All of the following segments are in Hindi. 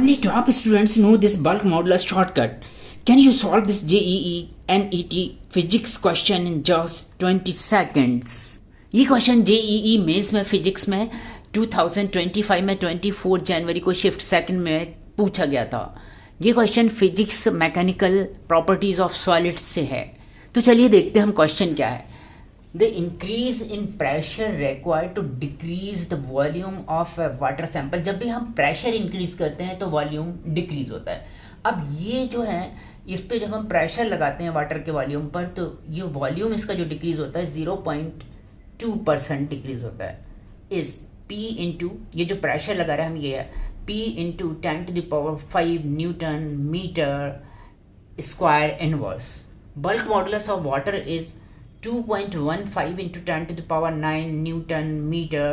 Only top students know this bulk modulus shortcut. Can you solve this JEE NET physics question in just 20 seconds? ये क्वेश्चन JEE मेंस में फिजिक्स में 2025 में 24 जनवरी को शिफ्ट सेकंड में पूछा गया था। ये question physics mechanical properties of solids से है। तो चलिए देखते हैं हम क्वेश्चन क्या है। The increase in pressure required to decrease the volume of a water sample। जब भी हम प्रेशर इंक्रीज करते हैं तो वॉल्यूम डिक्रीज होता है। अब ये जो है इस पे जब हम प्रेशर लगाते हैं वाटर के वॉल्यूम पर तो ये वॉल्यूम इसका जो डिक्रीज होता है 0.2% डिक्रीज होता है। इस P इंटू ये जो प्रेशर लगा रहे हैं हम ये है P into 10⁵ newton metre square inverse. Bulk modulus of water is 2.15 into 10⁹ newton metre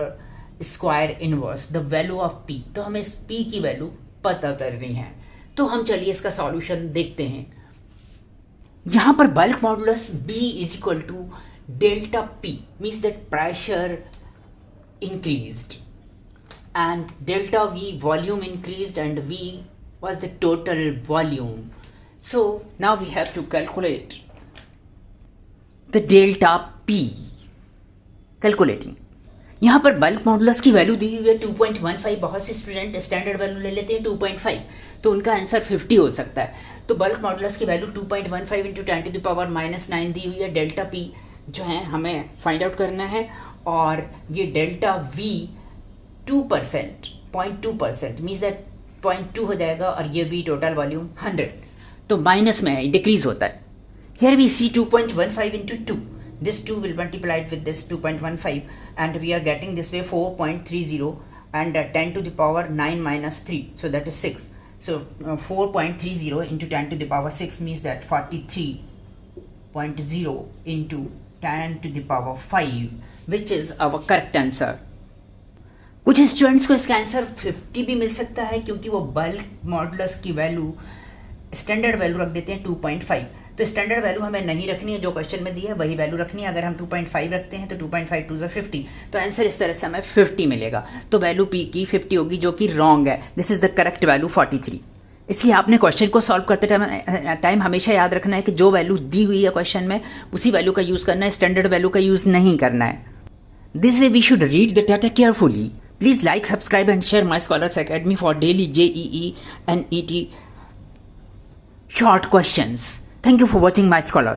square inverse the value of P। तो हमें इस P की वैल्यू पता करनी है। तो हम चलिए इसका सॉल्यूशन देखते हैं। यहां पर bulk modulus B is equal to delta P means that pressure increased and delta V volume increased and V was the total volume. So now we have to calculate the delta P. Calculating यहाँ पर बल्क मॉडुलस की वैल्यू दी हुई है 2.15। बहुत से स्टूडेंट स्टैंडर्ड वैल्यू ले लेते हैं 2.5 तो उनका आंसर 50 हो सकता है। तो बल्क मॉडुलस की वैल्यू 2.15 इंटू 10⁻⁹ दी हुई है। डेल्टा P जो है हमें फाइंड आउट करना है और ये डेल्टा V 2% 0.2% मीन्स दैट 0.2 हो जाएगा और ये V टोटल वॉल्यूम 100 तो माइनस में है, डिक्रीज होता है। Here we see 2.15 into 2. This 2 will multiplied with this 2.15 and we are getting this way 4.30 and 10⁻⁹ minus 3. So that is 6. So 4.30 into 10⁶ means that 43.0 into 10⁵ which is our correct answer. कुछ स्टूडेंट्स को इसका आंसर 50 भी मिल सकता है क्योंकि वो बल्क मॉडुलस की वैल्यू स्टैंडर्ड वैल्यू रख देते हैं 2.5। तो स्टैंडर्ड वैल्यू हमें नहीं रखनी है, जो क्वेश्चन में दी है वही वैल्यू रखनी है। अगर हम 2.5 रखते हैं तो 2.5 2 = 50 तो आंसर इस तरह से हमें 50 मिलेगा। तो वैल्यू P की 50 होगी जो कि रॉन्ग है। This is the correct value 43। इसलिए आपने क्वेश्चन को सॉल्व करते टाइम हमेशा याद रखना है कि जो वैल्यू दी हुई है क्वेश्चन में उसी वैल्यू का यूज़ करना है, स्टैंडर्ड वैल्यू का यूज़ नहीं करना है। This way we should read the data carefully. Please like, subscribe and share My Scholars Academy for daily JEE and NET short questions. Thank you for watching my scholar.